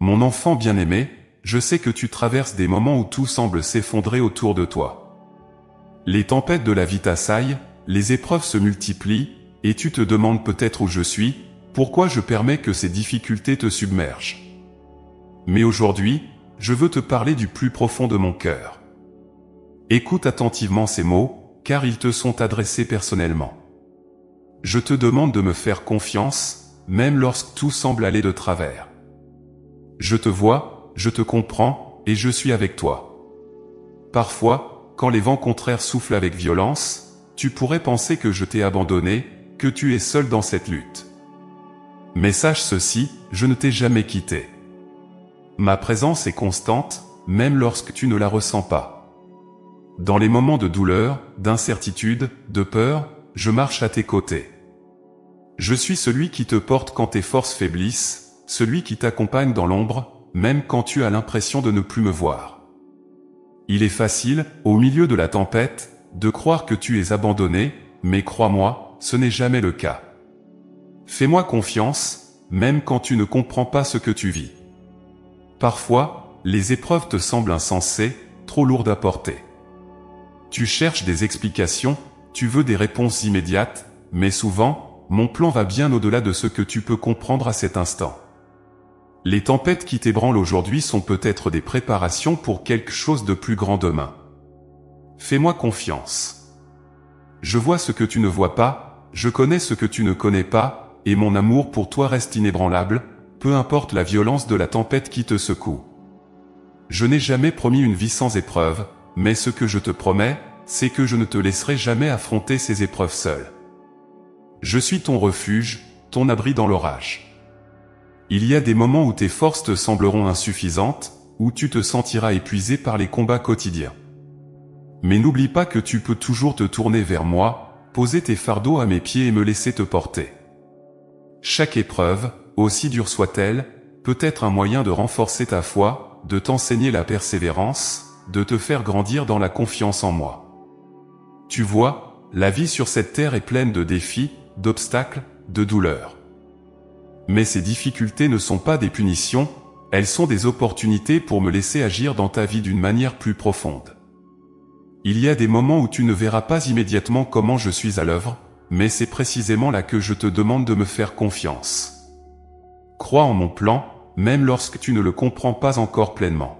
Mon enfant bien-aimé, je sais que tu traverses des moments où tout semble s'effondrer autour de toi. Les tempêtes de la vie t'assaillent, les épreuves se multiplient, et tu te demandes peut-être où je suis, pourquoi je permets que ces difficultés te submergent. Mais aujourd'hui, je veux te parler du plus profond de mon cœur. Écoute attentivement ces mots, car ils te sont adressés personnellement. Je te demande de me faire confiance, même lorsque tout semble aller de travers. Je te vois, je te comprends, et je suis avec toi. Parfois, quand les vents contraires soufflent avec violence, tu pourrais penser que je t'ai abandonné, que tu es seul dans cette lutte. Mais sache ceci, je ne t'ai jamais quitté. Ma présence est constante, même lorsque tu ne la ressens pas. Dans les moments de douleur, d'incertitude, de peur, je marche à tes côtés. Je suis celui qui te porte quand tes forces faiblissent, celui qui t'accompagne dans l'ombre, même quand tu as l'impression de ne plus me voir. Il est facile, au milieu de la tempête, de croire que tu es abandonné, mais crois-moi, ce n'est jamais le cas. Fais-moi confiance, même quand tu ne comprends pas ce que tu vis. Parfois, les épreuves te semblent insensées, trop lourdes à porter. Tu cherches des explications, tu veux des réponses immédiates, mais souvent, mon plan va bien au-delà de ce que tu peux comprendre à cet instant. Les tempêtes qui t'ébranlent aujourd'hui sont peut-être des préparations pour quelque chose de plus grand demain. Fais-moi confiance. Je vois ce que tu ne vois pas, je connais ce que tu ne connais pas, et mon amour pour toi reste inébranlable, peu importe la violence de la tempête qui te secoue. Je n'ai jamais promis une vie sans épreuves, mais ce que je te promets, c'est que je ne te laisserai jamais affronter ces épreuves seul. Je suis ton refuge, ton abri dans l'orage. Il y a des moments où tes forces te sembleront insuffisantes, où tu te sentiras épuisé par les combats quotidiens. Mais n'oublie pas que tu peux toujours te tourner vers moi, poser tes fardeaux à mes pieds et me laisser te porter. Chaque épreuve, aussi dure soit-elle, peut être un moyen de renforcer ta foi, de t'enseigner la persévérance, de te faire grandir dans la confiance en moi. Tu vois, la vie sur cette terre est pleine de défis, d'obstacles, de douleurs. Mais ces difficultés ne sont pas des punitions, elles sont des opportunités pour me laisser agir dans ta vie d'une manière plus profonde. Il y a des moments où tu ne verras pas immédiatement comment je suis à l'œuvre, mais c'est précisément là que je te demande de me faire confiance. Crois en mon plan, même lorsque tu ne le comprends pas encore pleinement.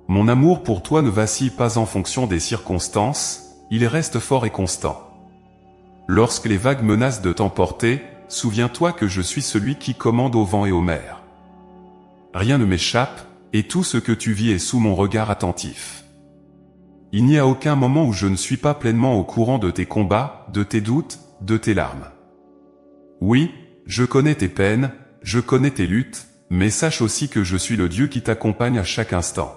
Mon amour pour toi ne vacille pas en fonction des circonstances, il reste fort et constant. Lorsque les vagues menacent de t'emporter, souviens-toi que je suis celui qui commande au vent et aux mers. Rien ne m'échappe, et tout ce que tu vis est sous mon regard attentif. Il n'y a aucun moment où je ne suis pas pleinement au courant de tes combats, de tes doutes, de tes larmes. Oui, je connais tes peines, je connais tes luttes, mais sache aussi que je suis le Dieu qui t'accompagne à chaque instant.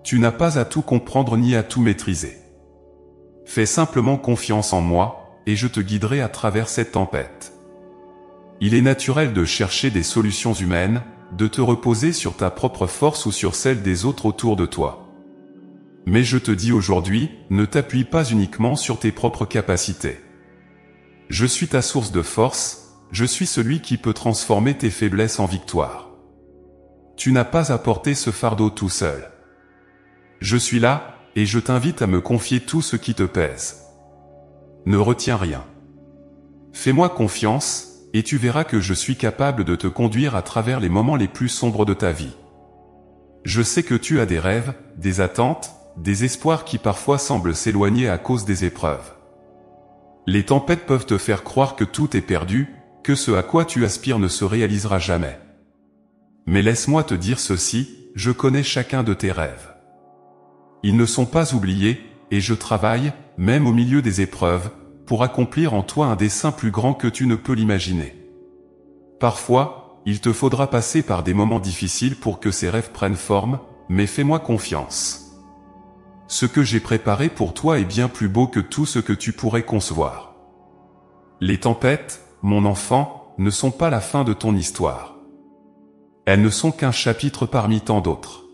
Tu n'as pas à tout comprendre ni à tout maîtriser. Fais simplement confiance en moi, et je te guiderai à travers cette tempête. Il est naturel de chercher des solutions humaines, de te reposer sur ta propre force ou sur celle des autres autour de toi. Mais je te dis aujourd'hui, ne t'appuie pas uniquement sur tes propres capacités. Je suis ta source de force, je suis celui qui peut transformer tes faiblesses en victoire. Tu n'as pas à porter ce fardeau tout seul. Je suis là, et je t'invite à me confier tout ce qui te pèse. Ne retiens rien. Fais-moi confiance, et tu verras que je suis capable de te conduire à travers les moments les plus sombres de ta vie. Je sais que tu as des rêves, des attentes, des espoirs qui parfois semblent s'éloigner à cause des épreuves. Les tempêtes peuvent te faire croire que tout est perdu, que ce à quoi tu aspires ne se réalisera jamais. Mais laisse-moi te dire ceci, je connais chacun de tes rêves. Ils ne sont pas oubliés, et je travaille, même au milieu des épreuves, pour accomplir en toi un dessein plus grand que tu ne peux l'imaginer. Parfois, il te faudra passer par des moments difficiles pour que ces rêves prennent forme, mais fais-moi confiance. Ce que j'ai préparé pour toi est bien plus beau que tout ce que tu pourrais concevoir. Les tempêtes, mon enfant, ne sont pas la fin de ton histoire. Elles ne sont qu'un chapitre parmi tant d'autres.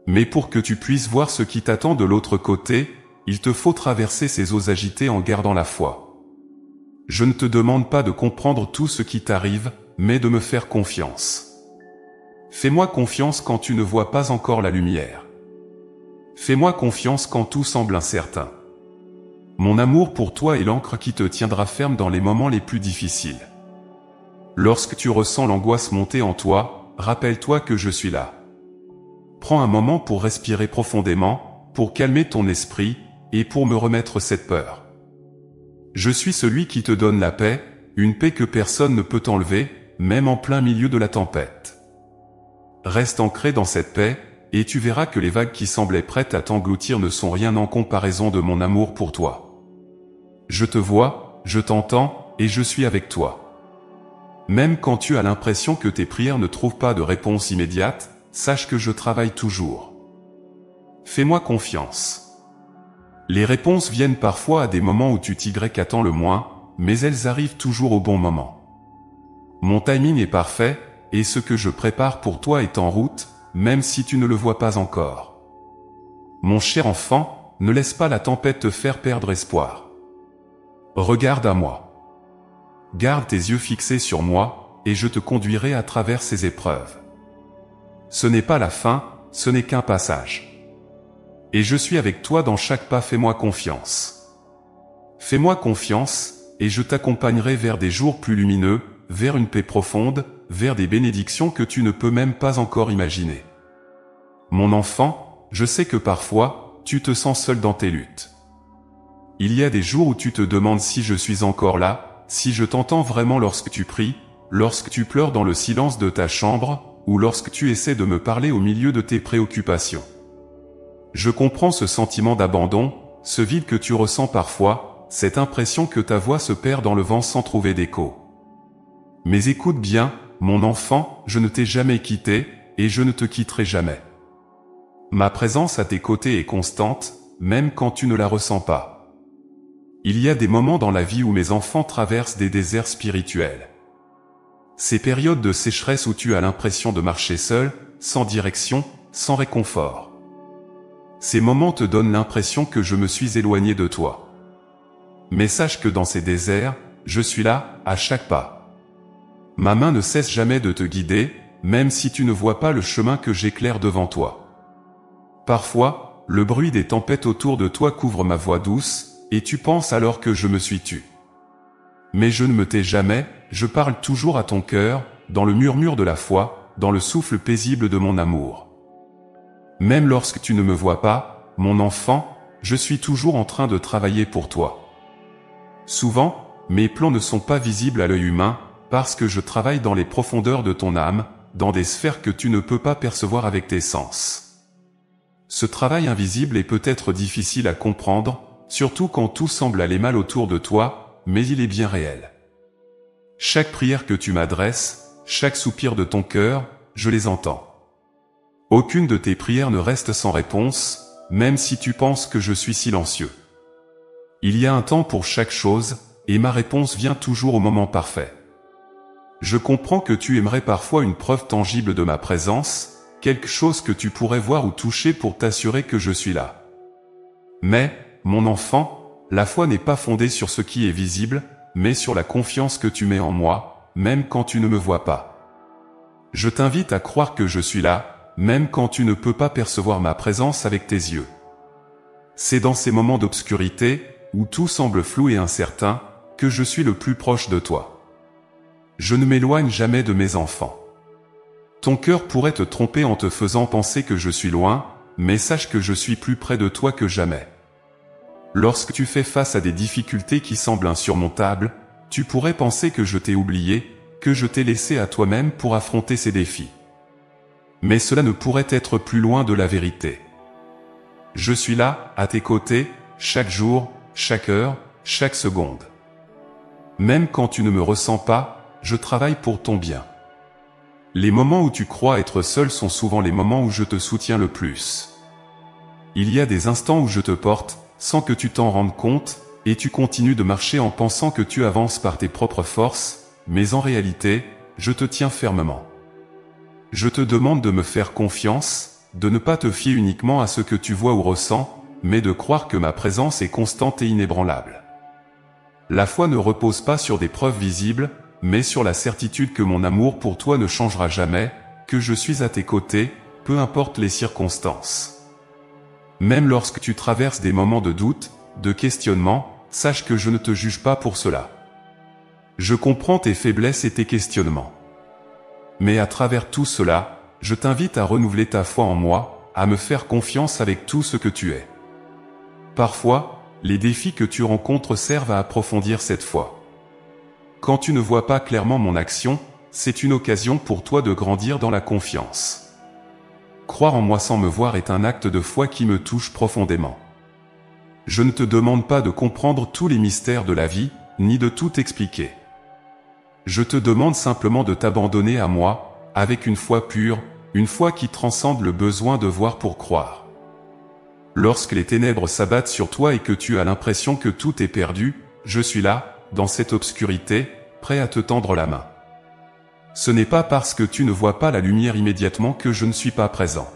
Mais pour que tu puisses voir ce qui t'attend de l'autre côté, il te faut traverser ces eaux agitées en gardant la foi. Je ne te demande pas de comprendre tout ce qui t'arrive, mais de me faire confiance. Fais-moi confiance quand tu ne vois pas encore la lumière. Fais-moi confiance quand tout semble incertain. Mon amour pour toi est l'ancre qui te tiendra ferme dans les moments les plus difficiles. Lorsque tu ressens l'angoisse monter en toi, rappelle-toi que je suis là. Prends un moment pour respirer profondément, pour calmer ton esprit, et pour me remettre cette peur. Je suis celui qui te donne la paix, une paix que personne ne peut enlever, même en plein milieu de la tempête. Reste ancré dans cette paix, et tu verras que les vagues qui semblaient prêtes à t'engloutir ne sont rien en comparaison de mon amour pour toi. Je te vois, je t'entends, et je suis avec toi. Même quand tu as l'impression que tes prières ne trouvent pas de réponse immédiate, sache que je travaille toujours. Fais-moi confiance. Les réponses viennent parfois à des moments où tu t'y-attends le moins, mais elles arrivent toujours au bon moment. Mon timing est parfait, et ce que je prépare pour toi est en route, même si tu ne le vois pas encore. Mon cher enfant, ne laisse pas la tempête te faire perdre espoir. Regarde à moi. Garde tes yeux fixés sur moi, et je te conduirai à travers ces épreuves. Ce n'est pas la fin, ce n'est qu'un passage. Et je suis avec toi dans chaque pas, fais-moi confiance. Fais-moi confiance, et je t'accompagnerai vers des jours plus lumineux, vers une paix profonde, vers des bénédictions que tu ne peux même pas encore imaginer. Mon enfant, je sais que parfois, tu te sens seul dans tes luttes. Il y a des jours où tu te demandes si je suis encore là, si je t'entends vraiment lorsque tu pries, lorsque tu pleures dans le silence de ta chambre, ou lorsque tu essaies de me parler au milieu de tes préoccupations. Je comprends ce sentiment d'abandon, ce vide que tu ressens parfois, cette impression que ta voix se perd dans le vent sans trouver d'écho. Mais écoute bien, mon enfant, je ne t'ai jamais quitté, et je ne te quitterai jamais. Ma présence à tes côtés est constante, même quand tu ne la ressens pas. Il y a des moments dans la vie où mes enfants traversent des déserts spirituels. Ces périodes de sécheresse où tu as l'impression de marcher seul, sans direction, sans réconfort. Ces moments te donnent l'impression que je me suis éloigné de toi. Mais sache que dans ces déserts, je suis là, à chaque pas. Ma main ne cesse jamais de te guider, même si tu ne vois pas le chemin que j'éclaire devant toi. Parfois, le bruit des tempêtes autour de toi couvre ma voix douce, et tu penses alors que je me suis tu. Mais je ne me tais jamais, je parle toujours à ton cœur, dans le murmure de la foi, dans le souffle paisible de mon amour. Même lorsque tu ne me vois pas, mon enfant, je suis toujours en train de travailler pour toi. Souvent, mes plans ne sont pas visibles à l'œil humain, parce que je travaille dans les profondeurs de ton âme, dans des sphères que tu ne peux pas percevoir avec tes sens. Ce travail invisible est peut-être difficile à comprendre, surtout quand tout semble aller mal autour de toi, mais il est bien réel. Chaque prière que tu m'adresses, chaque soupir de ton cœur, je les entends. Aucune de tes prières ne reste sans réponse, même si tu penses que je suis silencieux. Il y a un temps pour chaque chose, et ma réponse vient toujours au moment parfait. Je comprends que tu aimerais parfois une preuve tangible de ma présence, quelque chose que tu pourrais voir ou toucher pour t'assurer que je suis là. Mais, mon enfant, la foi n'est pas fondée sur ce qui est visible, mais sur la confiance que tu mets en moi, même quand tu ne me vois pas. Je t'invite à croire que je suis là, même quand tu ne peux pas percevoir ma présence avec tes yeux. C'est dans ces moments d'obscurité, où tout semble flou et incertain, que je suis le plus proche de toi. Je ne m'éloigne jamais de mes enfants. Ton cœur pourrait te tromper en te faisant penser que je suis loin, mais sache que je suis plus près de toi que jamais. Lorsque tu fais face à des difficultés qui semblent insurmontables, tu pourrais penser que je t'ai oublié, que je t'ai laissé à toi-même pour affronter ces défis. Mais cela ne pourrait être plus loin de la vérité. Je suis là, à tes côtés, chaque jour, chaque heure, chaque seconde. Même quand tu ne me ressens pas, je travaille pour ton bien. Les moments où tu crois être seul sont souvent les moments où je te soutiens le plus. Il y a des instants où je te porte, sans que tu t'en rendes compte, et tu continues de marcher en pensant que tu avances par tes propres forces, mais en réalité, je te tiens fermement. Je te demande de me faire confiance, de ne pas te fier uniquement à ce que tu vois ou ressens, mais de croire que ma présence est constante et inébranlable. La foi ne repose pas sur des preuves visibles, mais sur la certitude que mon amour pour toi ne changera jamais, que je suis à tes côtés, peu importe les circonstances. Même lorsque tu traverses des moments de doute, de questionnement, sache que je ne te juge pas pour cela. Je comprends tes faiblesses et tes questionnements. Mais à travers tout cela, je t'invite à renouveler ta foi en moi, à me faire confiance avec tout ce que tu es. Parfois, les défis que tu rencontres servent à approfondir cette foi. Quand tu ne vois pas clairement mon action, c'est une occasion pour toi de grandir dans la confiance. Croire en moi sans me voir est un acte de foi qui me touche profondément. Je ne te demande pas de comprendre tous les mystères de la vie, ni de tout expliquer. Je te demande simplement de t'abandonner à moi, avec une foi pure, une foi qui transcende le besoin de voir pour croire. Lorsque les ténèbres s'abattent sur toi et que tu as l'impression que tout est perdu, je suis là, dans cette obscurité, prêt à te tendre la main. Ce n'est pas parce que tu ne vois pas la lumière immédiatement que je ne suis pas présent.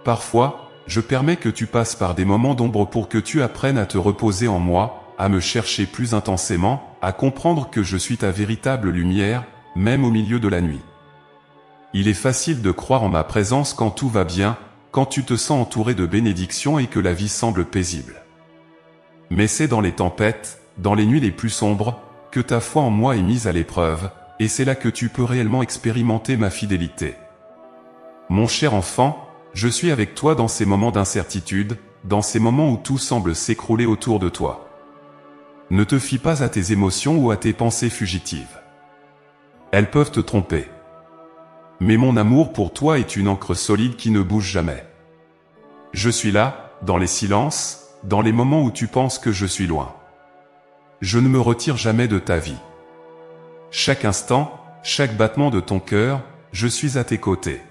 Parfois, je permets que tu passes par des moments d'ombre pour que tu apprennes à te reposer en moi, à me chercher plus intensément, à comprendre que je suis ta véritable lumière, même au milieu de la nuit. Il est facile de croire en ma présence quand tout va bien, quand tu te sens entouré de bénédictions et que la vie semble paisible. Mais c'est dans les tempêtes, dans les nuits les plus sombres, que ta foi en moi est mise à l'épreuve, et c'est là que tu peux réellement expérimenter ma fidélité. Mon cher enfant, je suis avec toi dans ces moments d'incertitude, dans ces moments où tout semble s'écrouler autour de toi. Ne te fie pas à tes émotions ou à tes pensées fugitives. Elles peuvent te tromper. Mais mon amour pour toi est une ancre solide qui ne bouge jamais. Je suis là, dans les silences, dans les moments où tu penses que je suis loin. Je ne me retire jamais de ta vie. Chaque instant, chaque battement de ton cœur, je suis à tes côtés.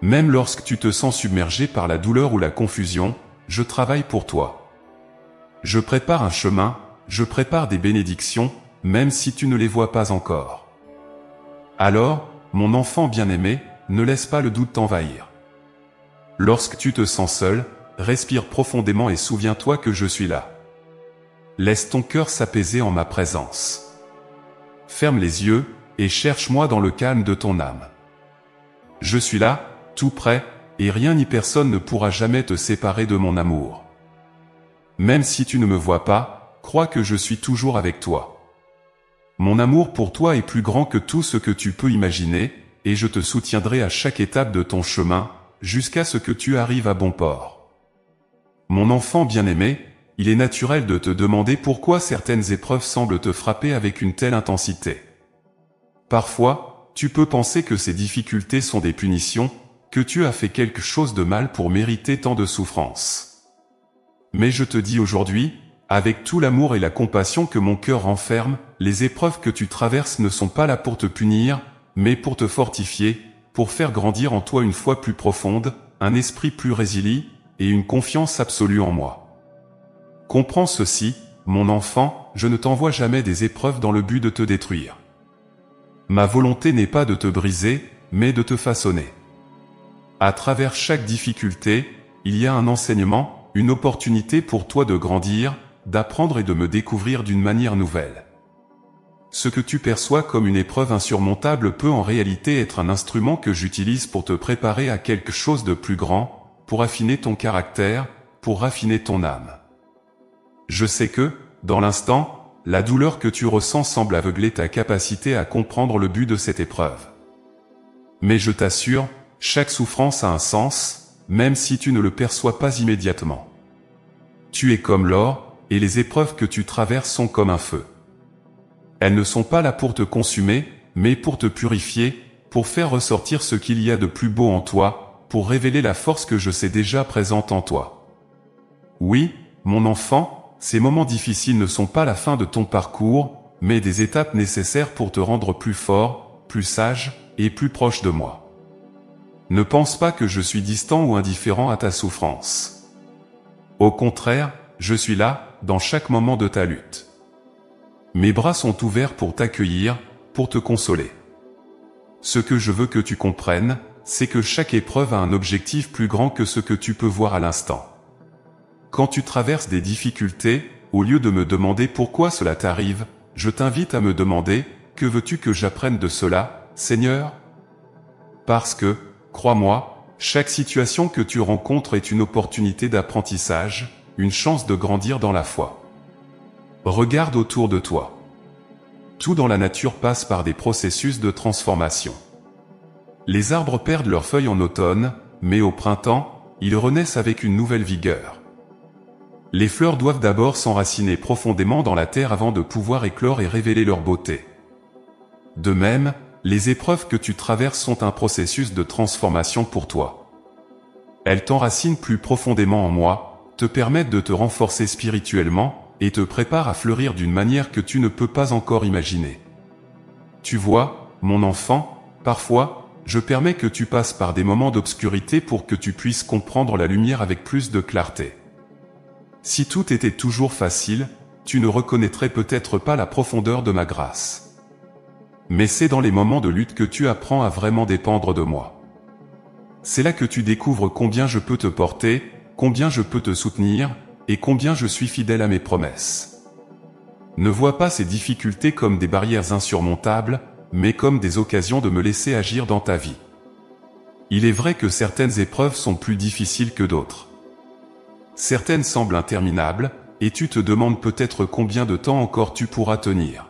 Même lorsque tu te sens submergé par la douleur ou la confusion, je travaille pour toi. Je prépare un chemin, je prépare des bénédictions, même si tu ne les vois pas encore. Alors, mon enfant bien-aimé, ne laisse pas le doute t'envahir. Lorsque tu te sens seul, respire profondément et souviens-toi que je suis là. Laisse ton cœur s'apaiser en ma présence. Ferme les yeux, et cherche-moi dans le calme de ton âme. Je suis là, tout près, et rien ni personne ne pourra jamais te séparer de mon amour. Même si tu ne me vois pas, crois que je suis toujours avec toi. Mon amour pour toi est plus grand que tout ce que tu peux imaginer, et je te soutiendrai à chaque étape de ton chemin, jusqu'à ce que tu arrives à bon port. Mon enfant bien-aimé, il est naturel de te demander pourquoi certaines épreuves semblent te frapper avec une telle intensité. Parfois, tu peux penser que ces difficultés sont des punitions, que tu as fait quelque chose de mal pour mériter tant de souffrance. Mais je te dis aujourd'hui, avec tout l'amour et la compassion que mon cœur renferme, les épreuves que tu traverses ne sont pas là pour te punir, mais pour te fortifier, pour faire grandir en toi une foi plus profonde, un esprit plus résilient, et une confiance absolue en moi. Comprends ceci, mon enfant, je ne t'envoie jamais des épreuves dans le but de te détruire. Ma volonté n'est pas de te briser, mais de te façonner. À travers chaque difficulté, il y a un enseignement, une opportunité pour toi de grandir, d'apprendre et de me découvrir d'une manière nouvelle. Ce que tu perçois comme une épreuve insurmontable peut en réalité être un instrument que j'utilise pour te préparer à quelque chose de plus grand, pour affiner ton caractère, pour raffiner ton âme. Je sais que, dans l'instant, la douleur que tu ressens semble aveugler ta capacité à comprendre le but de cette épreuve. Mais je t'assure, chaque souffrance a un sens, même si tu ne le perçois pas immédiatement. Tu es comme l'or, et les épreuves que tu traverses sont comme un feu. Elles ne sont pas là pour te consumer, mais pour te purifier, pour faire ressortir ce qu'il y a de plus beau en toi, pour révéler la force que je sais déjà présente en toi. Oui, mon enfant, ces moments difficiles ne sont pas la fin de ton parcours, mais des étapes nécessaires pour te rendre plus fort, plus sage, et plus proche de moi. Ne pense pas que je suis distant ou indifférent à ta souffrance. Au contraire, je suis là, dans chaque moment de ta lutte. Mes bras sont ouverts pour t'accueillir, pour te consoler. Ce que je veux que tu comprennes, c'est que chaque épreuve a un objectif plus grand que ce que tu peux voir à l'instant. Quand tu traverses des difficultés, au lieu de me demander pourquoi cela t'arrive, je t'invite à me demander, que veux-tu que j'apprenne de cela, Seigneur ? Parce que, crois-moi, chaque situation que tu rencontres est une opportunité d'apprentissage, une chance de grandir dans la foi. Regarde autour de toi. Tout dans la nature passe par des processus de transformation. Les arbres perdent leurs feuilles en automne, mais au printemps, ils renaissent avec une nouvelle vigueur. Les fleurs doivent d'abord s'enraciner profondément dans la terre avant de pouvoir éclore et révéler leur beauté. De même, les épreuves que tu traverses sont un processus de transformation pour toi. Elles t'enracinent plus profondément en moi, te permettent de te renforcer spirituellement, et te préparent à fleurir d'une manière que tu ne peux pas encore imaginer. Tu vois, mon enfant, parfois, je permets que tu passes par des moments d'obscurité pour que tu puisses comprendre la lumière avec plus de clarté. Si tout était toujours facile, tu ne reconnaîtrais peut-être pas la profondeur de ma grâce. Mais c'est dans les moments de lutte que tu apprends à vraiment dépendre de moi. C'est là que tu découvres combien je peux te porter, combien je peux te soutenir, et combien je suis fidèle à mes promesses. Ne vois pas ces difficultés comme des barrières insurmontables, mais comme des occasions de me laisser agir dans ta vie. Il est vrai que certaines épreuves sont plus difficiles que d'autres. Certaines semblent interminables, et tu te demandes peut-être combien de temps encore tu pourras tenir.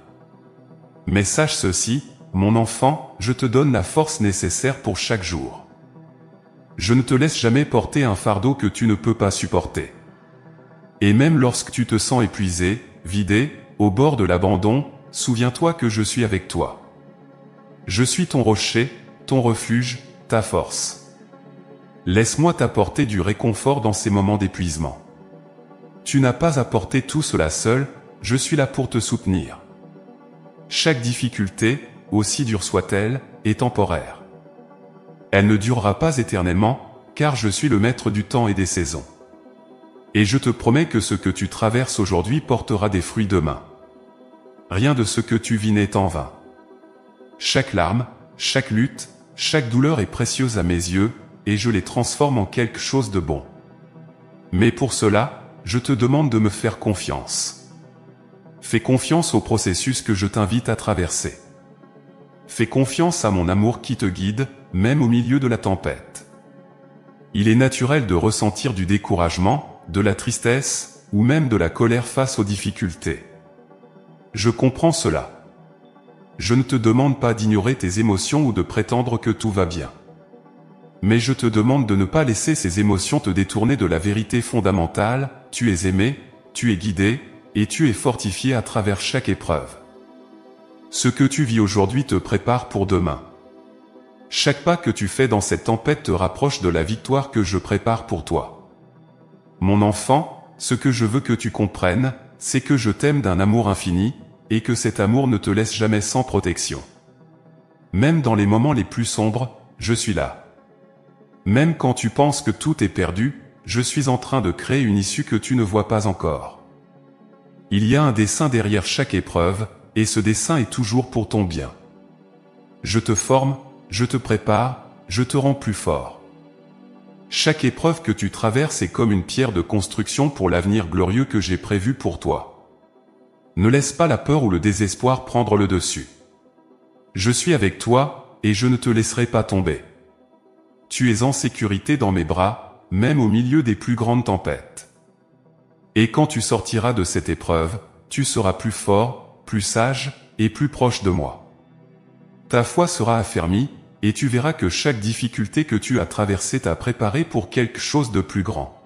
Mais sache ceci, mon enfant, je te donne la force nécessaire pour chaque jour. Je ne te laisse jamais porter un fardeau que tu ne peux pas supporter. Et même lorsque tu te sens épuisé, vidé, au bord de l'abandon, souviens-toi que je suis avec toi. Je suis ton rocher, ton refuge, ta force. Laisse-moi t'apporter du réconfort dans ces moments d'épuisement. Tu n'as pas à porter tout cela seul, je suis là pour te soutenir. Chaque difficulté, aussi dure soit-elle, est temporaire. Elle ne durera pas éternellement, car je suis le maître du temps et des saisons. Et je te promets que ce que tu traverses aujourd'hui portera des fruits demain. Rien de ce que tu vis n'est en vain. Chaque larme, chaque lutte, chaque douleur est précieuse à mes yeux, et je les transforme en quelque chose de bon. Mais pour cela, je te demande de me faire confiance. Fais confiance au processus que je t'invite à traverser. Fais confiance à mon amour qui te guide, même au milieu de la tempête. Il est naturel de ressentir du découragement, de la tristesse, ou même de la colère face aux difficultés. Je comprends cela. Je ne te demande pas d'ignorer tes émotions ou de prétendre que tout va bien. Mais je te demande de ne pas laisser ces émotions te détourner de la vérité fondamentale, tu es aimé, tu es guidé, et tu es fortifié à travers chaque épreuve. Ce que tu vis aujourd'hui te prépare pour demain. Chaque pas que tu fais dans cette tempête te rapproche de la victoire que je prépare pour toi. Mon enfant, ce que je veux que tu comprennes, c'est que je t'aime d'un amour infini, et que cet amour ne te laisse jamais sans protection. Même dans les moments les plus sombres, je suis là. Même quand tu penses que tout est perdu, je suis en train de créer une issue que tu ne vois pas encore. Il y a un dessein derrière chaque épreuve, et ce dessein est toujours pour ton bien. Je te forme, je te prépare, je te rends plus fort. Chaque épreuve que tu traverses est comme une pierre de construction pour l'avenir glorieux que j'ai prévu pour toi. Ne laisse pas la peur ou le désespoir prendre le dessus. Je suis avec toi, et je ne te laisserai pas tomber. Tu es en sécurité dans mes bras, même au milieu des plus grandes tempêtes. Et quand tu sortiras de cette épreuve, tu seras plus fort, plus sage, et plus proche de moi. Ta foi sera affermie, et tu verras que chaque difficulté que tu as traversée t'a préparé pour quelque chose de plus grand.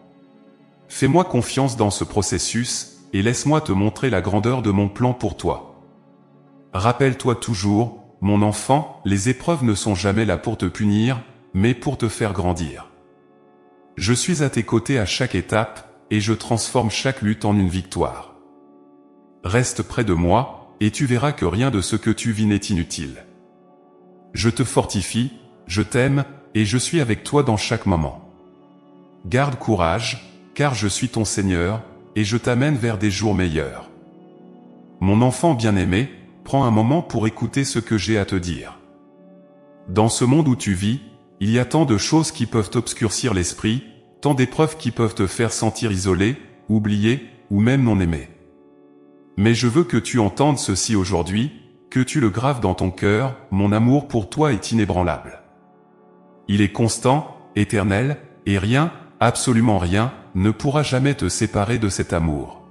Fais-moi confiance dans ce processus, et laisse-moi te montrer la grandeur de mon plan pour toi. Rappelle-toi toujours, mon enfant, les épreuves ne sont jamais là pour te punir, mais pour te faire grandir. Je suis à tes côtés à chaque étape, et je transforme chaque lutte en une victoire. Reste près de moi, et tu verras que rien de ce que tu vis n'est inutile. Je te fortifie, je t'aime, et je suis avec toi dans chaque moment. Garde courage, car je suis ton Seigneur, et je t'amène vers des jours meilleurs. Mon enfant bien-aimé, prends un moment pour écouter ce que j'ai à te dire. Dans ce monde où tu vis, il y a tant de choses qui peuvent obscurcir l'esprit, tant d'épreuves qui peuvent te faire sentir isolé, oublié, ou même non aimé. Mais je veux que tu entendes ceci aujourd'hui, que tu le graves dans ton cœur, mon amour pour toi est inébranlable. Il est constant, éternel, et rien, absolument rien, ne pourra jamais te séparer de cet amour.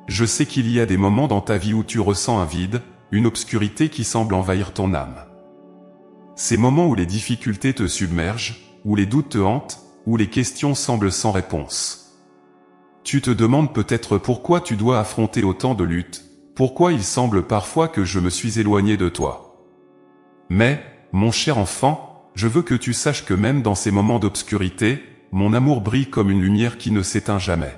Je sais qu'il y a des moments dans ta vie où tu ressens un vide, une obscurité qui semble envahir ton âme. Ces moments où les difficultés te submergent, où les doutes te hantent, où les questions semblent sans réponse. Tu te demandes peut-être pourquoi tu dois affronter autant de luttes, pourquoi il semble parfois que je me suis éloigné de toi. Mais, mon cher enfant, je veux que tu saches que même dans ces moments d'obscurité, mon amour brille comme une lumière qui ne s'éteint jamais.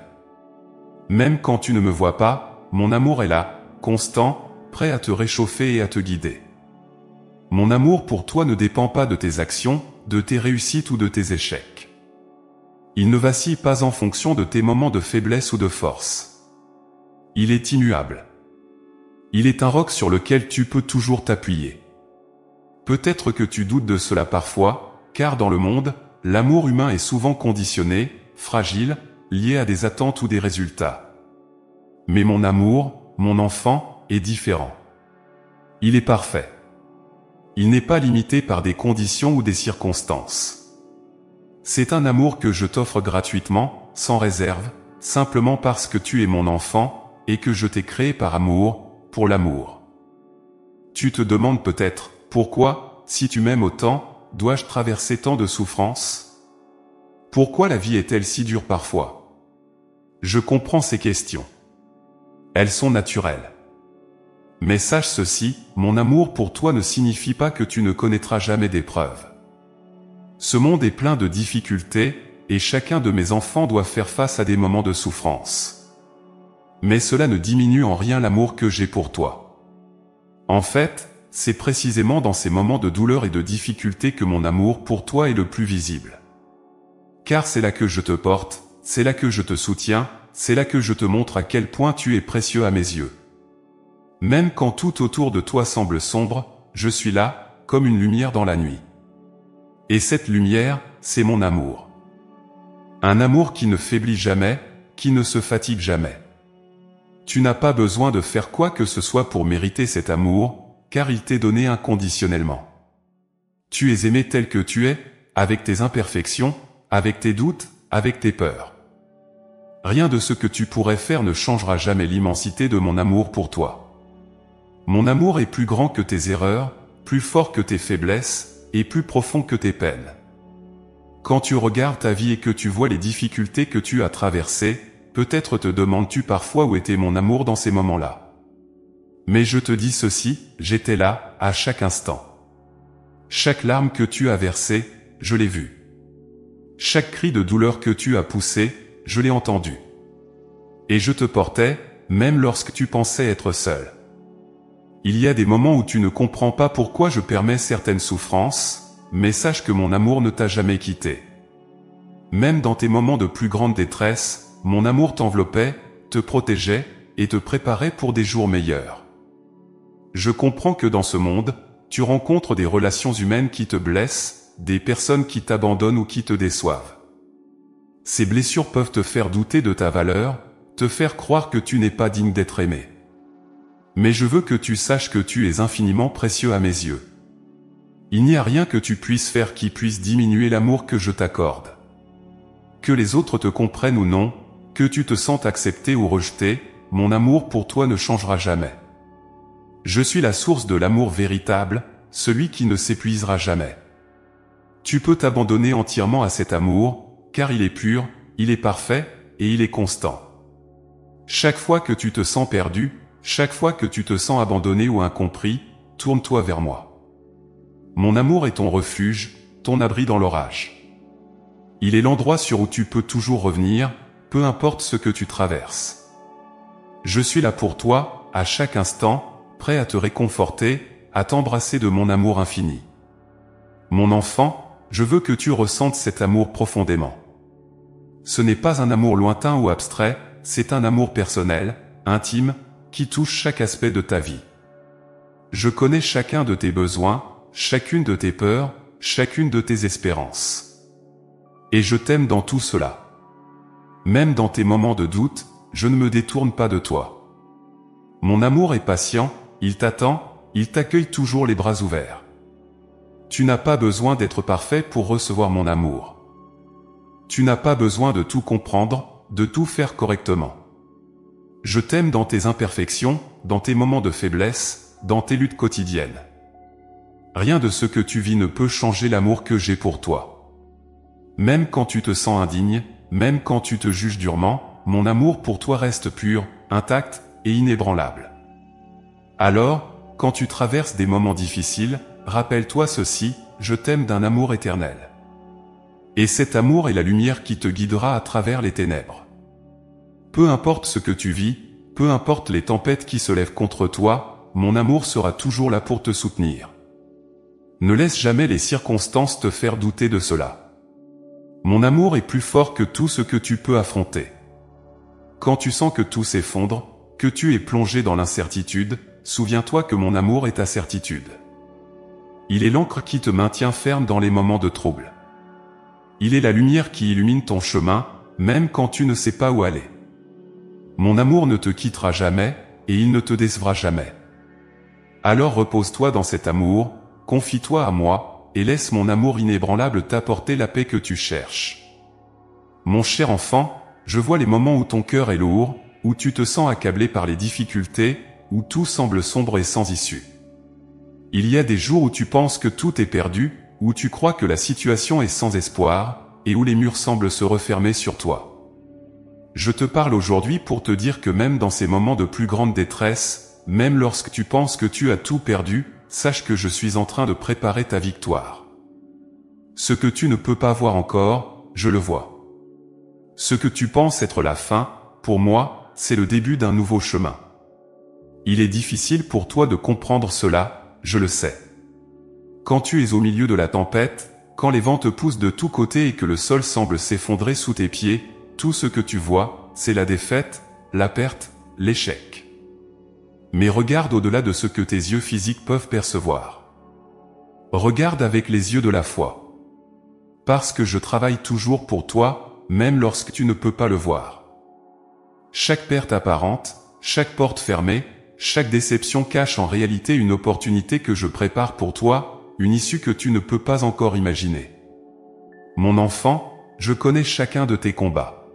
Même quand tu ne me vois pas, mon amour est là, constant, prêt à te réchauffer et à te guider. Mon amour pour toi ne dépend pas de tes actions, de tes réussites ou de tes échecs. Il ne vacille pas en fonction de tes moments de faiblesse ou de force. Il est immuable. Il est un roc sur lequel tu peux toujours t'appuyer. Peut-être que tu doutes de cela parfois, car dans le monde, l'amour humain est souvent conditionné, fragile, lié à des attentes ou des résultats. Mais mon amour, mon enfant, est différent. Il est parfait. Il n'est pas limité par des conditions ou des circonstances. C'est un amour que je t'offre gratuitement, sans réserve, simplement parce que tu es mon enfant, et que je t'ai créé par amour, pour l'amour. Tu te demandes peut-être, pourquoi, si tu m'aimes autant, dois-je traverser tant de souffrances? Pourquoi la vie est-elle si dure parfois? Je comprends ces questions. Elles sont naturelles. Mais sache ceci, mon amour pour toi ne signifie pas que tu ne connaîtras jamais d'épreuves. Ce monde est plein de difficultés, et chacun de mes enfants doit faire face à des moments de souffrance. Mais cela ne diminue en rien l'amour que j'ai pour toi. En fait, c'est précisément dans ces moments de douleur et de difficulté que mon amour pour toi est le plus visible. Car c'est là que je te porte, c'est là que je te soutiens, c'est là que je te montre à quel point tu es précieux à mes yeux. Même quand tout autour de toi semble sombre, je suis là, comme une lumière dans la nuit. Et cette lumière, c'est mon amour. Un amour qui ne faiblit jamais, qui ne se fatigue jamais. Tu n'as pas besoin de faire quoi que ce soit pour mériter cet amour, car il t'est donné inconditionnellement. Tu es aimé tel que tu es, avec tes imperfections, avec tes doutes, avec tes peurs. Rien de ce que tu pourrais faire ne changera jamais l'immensité de mon amour pour toi. Mon amour est plus grand que tes erreurs, plus fort que tes faiblesses, et plus profond que tes peines. Quand tu regardes ta vie et que tu vois les difficultés que tu as traversées, peut-être te demandes-tu parfois où était mon amour dans ces moments-là. Mais je te dis ceci, j'étais là, à chaque instant. Chaque larme que tu as versée, je l'ai vue. Chaque cri de douleur que tu as poussé, je l'ai entendu. Et je te portais, même lorsque tu pensais être seul. Il y a des moments où tu ne comprends pas pourquoi je permets certaines souffrances, mais sache que mon amour ne t'a jamais quitté. Même dans tes moments de plus grande détresse, mon amour t'enveloppait, te protégeait, et te préparait pour des jours meilleurs. Je comprends que dans ce monde, tu rencontres des relations humaines qui te blessent, des personnes qui t'abandonnent ou qui te déçoivent. Ces blessures peuvent te faire douter de ta valeur, te faire croire que tu n'es pas digne d'être aimé. Mais je veux que tu saches que tu es infiniment précieux à mes yeux. Il n'y a rien que tu puisses faire qui puisse diminuer l'amour que je t'accorde. Que les autres te comprennent ou non, que tu te sentes accepté ou rejeté, mon amour pour toi ne changera jamais. Je suis la source de l'amour véritable, celui qui ne s'épuisera jamais. Tu peux t'abandonner entièrement à cet amour, car il est pur, il est parfait, et il est constant. Chaque fois que tu te sens perdu, chaque fois que tu te sens abandonné ou incompris, tourne-toi vers moi. Mon amour est ton refuge, ton abri dans l'orage. Il est l'endroit sur où tu peux toujours revenir, peu importe ce que tu traverses. Je suis là pour toi, à chaque instant, prêt à te réconforter, à t'embrasser de mon amour infini. Mon enfant, je veux que tu ressentes cet amour profondément. Ce n'est pas un amour lointain ou abstrait, c'est un amour personnel, intime, qui touche chaque aspect de ta vie. Je connais chacun de tes besoins, chacune de tes peurs, chacune de tes espérances. Et je t'aime dans tout cela. Même dans tes moments de doute, je ne me détourne pas de toi. Mon amour est patient, il t'attend, il t'accueille toujours les bras ouverts. tu n'as pas besoin d'être parfait pour recevoir mon amour. Tu n'as pas besoin de tout comprendre, de tout faire correctement. Je t'aime dans tes imperfections, dans tes moments de faiblesse, dans tes luttes quotidiennes. Rien de ce que tu vis ne peut changer l'amour que j'ai pour toi. Même quand tu te sens indigne, même quand tu te juges durement, mon amour pour toi reste pur, intact et inébranlable. Alors, quand tu traverses des moments difficiles, rappelle-toi ceci, je t'aime d'un amour éternel. Et cet amour est la lumière qui te guidera à travers les ténèbres. Peu importe ce que tu vis, peu importe les tempêtes qui se lèvent contre toi, mon amour sera toujours là pour te soutenir. Ne laisse jamais les circonstances te faire douter de cela. Mon amour est plus fort que tout ce que tu peux affronter. Quand tu sens que tout s'effondre, que tu es plongé dans l'incertitude, souviens-toi que mon amour est ta certitude. Il est l'encre qui te maintient ferme dans les moments de trouble. Il est la lumière qui illumine ton chemin, même quand tu ne sais pas où aller. Mon amour ne te quittera jamais, et il ne te décevra jamais. Alors repose-toi dans cet amour, confie-toi à moi, et laisse mon amour inébranlable t'apporter la paix que tu cherches. Mon cher enfant, je vois les moments où ton cœur est lourd, où tu te sens accablé par les difficultés, où tout semble sombre et sans issue. Il y a des jours où tu penses que tout est perdu, où tu crois que la situation est sans espoir, et où les murs semblent se refermer sur toi. Je te parle aujourd'hui pour te dire que même dans ces moments de plus grande détresse, même lorsque tu penses que tu as tout perdu, sache que je suis en train de préparer ta victoire. Ce que tu ne peux pas voir encore, je le vois. Ce que tu penses être la fin, pour moi, c'est le début d'un nouveau chemin. Il est difficile pour toi de comprendre cela, je le sais. Quand tu es au milieu de la tempête, quand les vents te poussent de tous côtés et que le sol semble s'effondrer sous tes pieds, tout ce que tu vois, c'est la défaite, la perte, l'échec. Mais regarde au-delà de ce que tes yeux physiques peuvent percevoir. Regarde avec les yeux de la foi. Parce que je travaille toujours pour toi, même lorsque tu ne peux pas le voir. Chaque perte apparente, chaque porte fermée, chaque déception cache en réalité une opportunité que je prépare pour toi, une issue que tu ne peux pas encore imaginer. Mon enfant, je connais chacun de tes combats.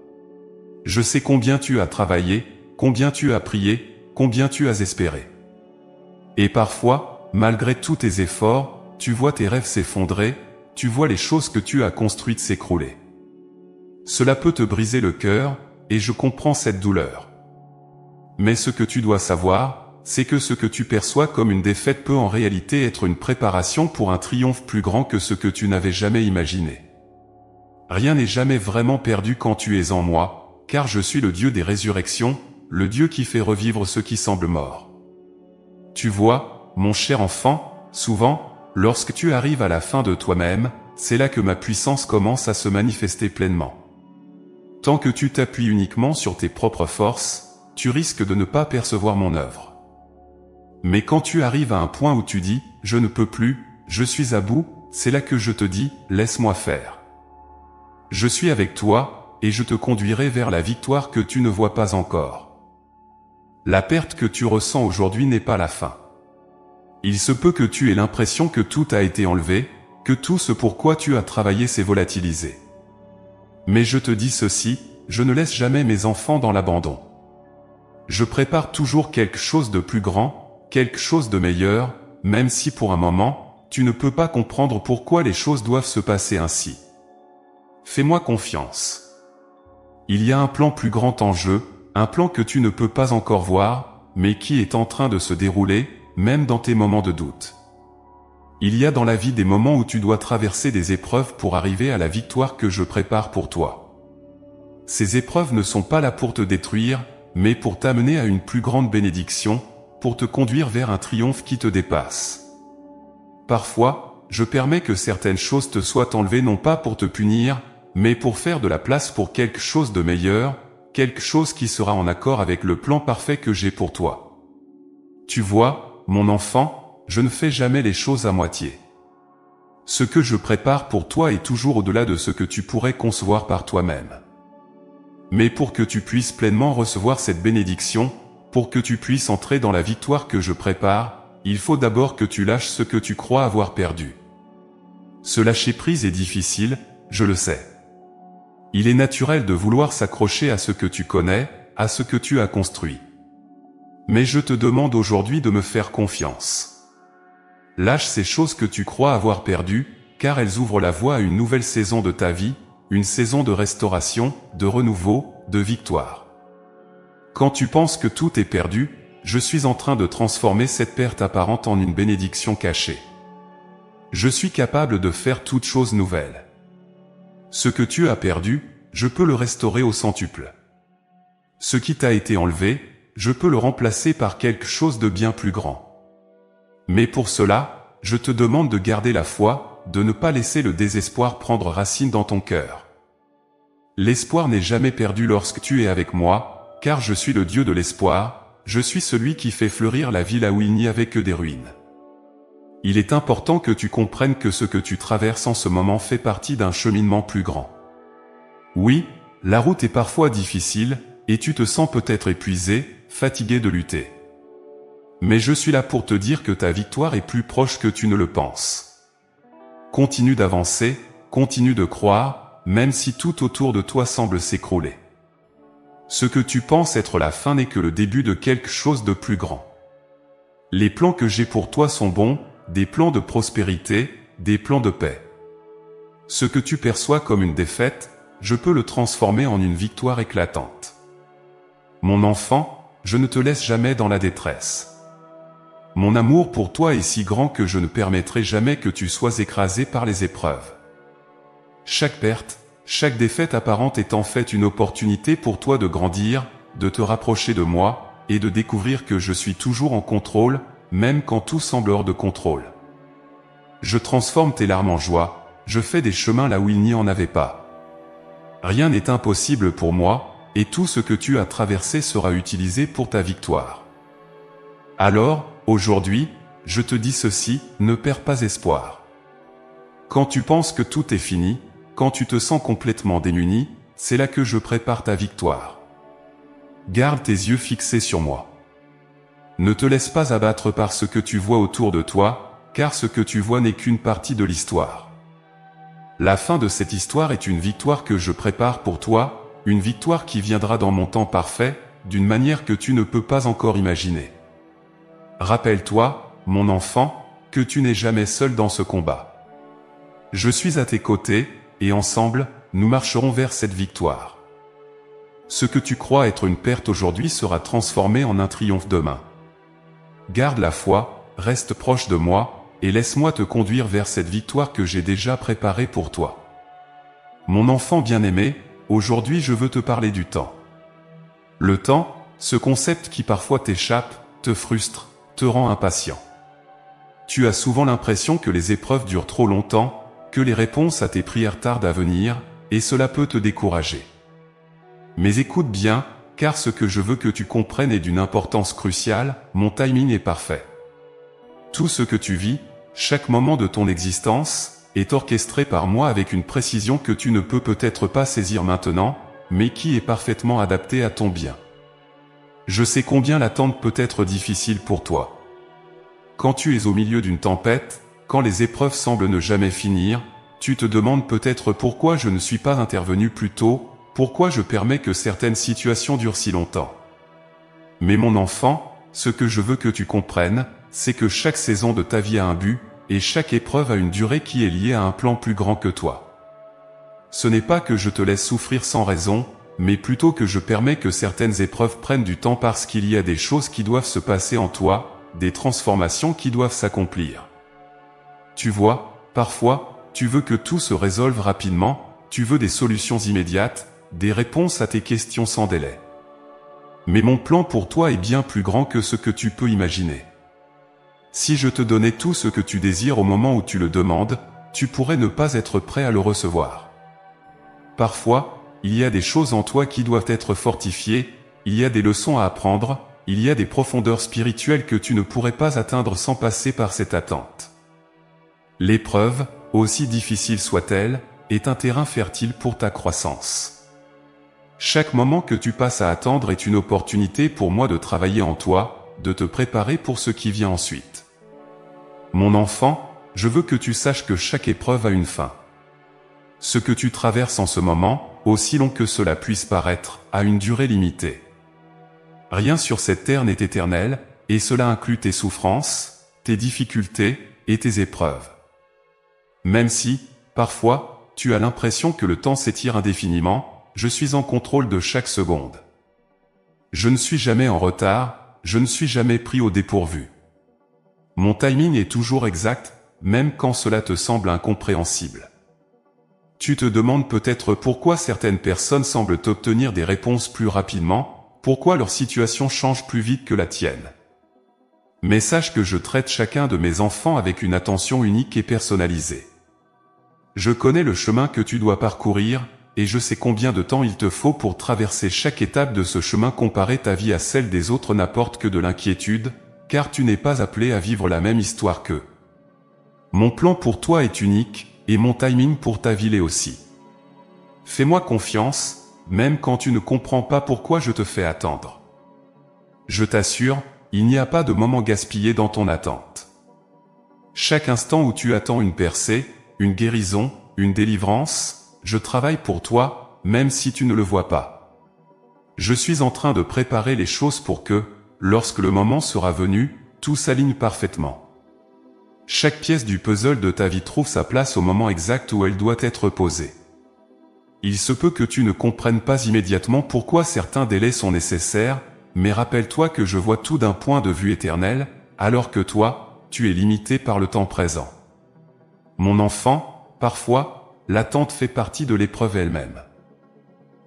Je sais combien tu as travaillé, combien tu as prié, combien tu as espéré. Et parfois, malgré tous tes efforts, tu vois tes rêves s'effondrer, tu vois les choses que tu as construites s'écrouler. Cela peut te briser le cœur, et je comprends cette douleur. Mais ce que tu dois savoir, c'est que ce que tu perçois comme une défaite peut en réalité être une préparation pour un triomphe plus grand que ce que tu n'avais jamais imaginé. Rien n'est jamais vraiment perdu quand tu es en moi, car je suis le Dieu des résurrections, le Dieu qui fait revivre ceux qui semblent morts. Tu vois, mon cher enfant, souvent, lorsque tu arrives à la fin de toi-même, c'est là que ma puissance commence à se manifester pleinement. Tant que tu t'appuies uniquement sur tes propres forces, tu risques de ne pas percevoir mon œuvre. Mais quand tu arrives à un point où tu dis « je ne peux plus, je suis à bout », c'est là que je te dis « laisse-moi faire ». Je suis avec toi, et je te conduirai vers la victoire que tu ne vois pas encore. La perte que tu ressens aujourd'hui n'est pas la fin. Il se peut que tu aies l'impression que tout a été enlevé, que tout ce pourquoi tu as travaillé s'est volatilisé. Mais je te dis ceci, je ne laisse jamais mes enfants dans l'abandon. Je prépare toujours quelque chose de plus grand, quelque chose de meilleur, même si pour un moment, tu ne peux pas comprendre pourquoi les choses doivent se passer ainsi. Fais-moi confiance. Il y a un plan plus grand en jeu, un plan que tu ne peux pas encore voir, mais qui est en train de se dérouler, même dans tes moments de doute. Il y a dans la vie des moments où tu dois traverser des épreuves pour arriver à la victoire que je prépare pour toi. Ces épreuves ne sont pas là pour te détruire, mais pour t'amener à une plus grande bénédiction, pour te conduire vers un triomphe qui te dépasse. Parfois, je permets que certaines choses te soient enlevées non pas pour te punir, mais pour faire de la place pour quelque chose de meilleur, quelque chose qui sera en accord avec le plan parfait que j'ai pour toi. Tu vois, mon enfant, je ne fais jamais les choses à moitié. Ce que je prépare pour toi est toujours au-delà de ce que tu pourrais concevoir par toi-même. Mais pour que tu puisses pleinement recevoir cette bénédiction, pour que tu puisses entrer dans la victoire que je prépare, il faut d'abord que tu lâches ce que tu crois avoir perdu. Ce lâcher-prise est difficile, je le sais. Il est naturel de vouloir s'accrocher à ce que tu connais, à ce que tu as construit. Mais je te demande aujourd'hui de me faire confiance. Lâche ces choses que tu crois avoir perdues, car elles ouvrent la voie à une nouvelle saison de ta vie, une saison de restauration, de renouveau, de victoire. Quand tu penses que tout est perdu, je suis en train de transformer cette perte apparente en une bénédiction cachée. Je suis capable de faire toute chose nouvelle. Ce que tu as perdu, je peux le restaurer au centuple. Ce qui t'a été enlevé, je peux le remplacer par quelque chose de bien plus grand. Mais pour cela, je te demande de garder la foi, de ne pas laisser le désespoir prendre racine dans ton cœur. L'espoir n'est jamais perdu lorsque tu es avec moi, car je suis le Dieu de l'espoir, je suis celui qui fait fleurir la vie là où il n'y avait que des ruines. Il est important que tu comprennes que ce que tu traverses en ce moment fait partie d'un cheminement plus grand. Oui, la route est parfois difficile, et tu te sens peut-être épuisé, fatigué de lutter. Mais je suis là pour te dire que ta victoire est plus proche que tu ne le penses. Continue d'avancer, continue de croire, même si tout autour de toi semble s'écrouler. Ce que tu penses être la fin n'est que le début de quelque chose de plus grand. Les plans que j'ai pour toi sont bons, des plans de prospérité, des plans de paix. Ce que tu perçois comme une défaite, je peux le transformer en une victoire éclatante. Mon enfant, je ne te laisse jamais dans la détresse. Mon amour pour toi est si grand que je ne permettrai jamais que tu sois écrasé par les épreuves. Chaque perte, chaque défaite apparente est en fait une opportunité pour toi de grandir, de te rapprocher de moi, et de découvrir que je suis toujours en contrôle, même quand tout semble hors de contrôle. Je transforme tes larmes en joie, je fais des chemins là où il n'y en avait pas. Rien n'est impossible pour moi, et tout ce que tu as traversé sera utilisé pour ta victoire. Alors, aujourd'hui, je te dis ceci, ne perds pas espoir. Quand tu penses que tout est fini, quand tu te sens complètement démuni, c'est là que je prépare ta victoire. Garde tes yeux fixés sur moi. Ne te laisse pas abattre par ce que tu vois autour de toi, car ce que tu vois n'est qu'une partie de l'histoire. La fin de cette histoire est une victoire que je prépare pour toi, une victoire qui viendra dans mon temps parfait, d'une manière que tu ne peux pas encore imaginer. Rappelle-toi, mon enfant, que tu n'es jamais seul dans ce combat. Je suis à tes côtés, et ensemble, nous marcherons vers cette victoire. Ce que tu crois être une perte aujourd'hui sera transformé en un triomphe demain. Garde la foi, reste proche de moi, et laisse-moi te conduire vers cette victoire que j'ai déjà préparée pour toi. Mon enfant bien-aimé, aujourd'hui je veux te parler du temps. Le temps, ce concept qui parfois t'échappe, te frustre, te rend impatient. Tu as souvent l'impression que les épreuves durent trop longtemps, que les réponses à tes prières tardent à venir, et cela peut te décourager. Mais écoute bien, car ce que je veux que tu comprennes est d'une importance cruciale, mon timing est parfait. Tout ce que tu vis, chaque moment de ton existence, est orchestré par moi avec une précision que tu ne peux peut-être pas saisir maintenant, mais qui est parfaitement adaptée à ton bien. Je sais combien l'attente peut être difficile pour toi. Quand tu es au milieu d'une tempête, quand les épreuves semblent ne jamais finir, tu te demandes peut-être pourquoi je ne suis pas intervenu plus tôt, pourquoi je permets que certaines situations durent si longtemps. Mais mon enfant, ce que je veux que tu comprennes, c'est que chaque saison de ta vie a un but, et chaque épreuve a une durée qui est liée à un plan plus grand que toi. Ce n'est pas que je te laisse souffrir sans raison, mais plutôt que je permets que certaines épreuves prennent du temps parce qu'il y a des choses qui doivent se passer en toi, des transformations qui doivent s'accomplir. Tu vois, parfois, tu veux que tout se résolve rapidement, tu veux des solutions immédiates, des réponses à tes questions sans délai. Mais mon plan pour toi est bien plus grand que ce que tu peux imaginer. Si je te donnais tout ce que tu désires au moment où tu le demandes, tu pourrais ne pas être prêt à le recevoir. Parfois, il y a des choses en toi qui doivent être fortifiées, il y a des leçons à apprendre, il y a des profondeurs spirituelles que tu ne pourrais pas atteindre sans passer par cette attente. L'épreuve, aussi difficile soit-elle, est un terrain fertile pour ta croissance. Chaque moment que tu passes à attendre est une opportunité pour moi de travailler en toi, de te préparer pour ce qui vient ensuite. Mon enfant, je veux que tu saches que chaque épreuve a une fin. Ce que tu traverses en ce moment, aussi long que cela puisse paraître, a une durée limitée. Rien sur cette terre n'est éternel, et cela inclut tes souffrances, tes difficultés et tes épreuves. Même si, parfois, tu as l'impression que le temps s'étire indéfiniment, je suis en contrôle de chaque seconde. Je ne suis jamais en retard, je ne suis jamais pris au dépourvu. Mon timing est toujours exact, même quand cela te semble incompréhensible. Tu te demandes peut-être pourquoi certaines personnes semblent obtenir des réponses plus rapidement, pourquoi leur situation change plus vite que la tienne. Mais sache que je traite chacun de mes enfants avec une attention unique et personnalisée. Je connais le chemin que tu dois parcourir, et je sais combien de temps il te faut pour traverser chaque étape de ce chemin. Comparer ta vie à celle des autres n'apporte que de l'inquiétude, car tu n'es pas appelé à vivre la même histoire qu'eux. Mon plan pour toi est unique, et mon timing pour ta vie l'est aussi. Fais-moi confiance, même quand tu ne comprends pas pourquoi je te fais attendre. Je t'assure, il n'y a pas de moment gaspillé dans ton attente. Chaque instant où tu attends une percée, une guérison, une délivrance, je travaille pour toi, même si tu ne le vois pas. Je suis en train de préparer les choses pour que, lorsque le moment sera venu, tout s'aligne parfaitement. Chaque pièce du puzzle de ta vie trouve sa place au moment exact où elle doit être posée. Il se peut que tu ne comprennes pas immédiatement pourquoi certains délais sont nécessaires, mais rappelle-toi que je vois tout d'un point de vue éternel, alors que toi, tu es limité par le temps présent. Mon enfant, parfois, l'attente fait partie de l'épreuve elle-même.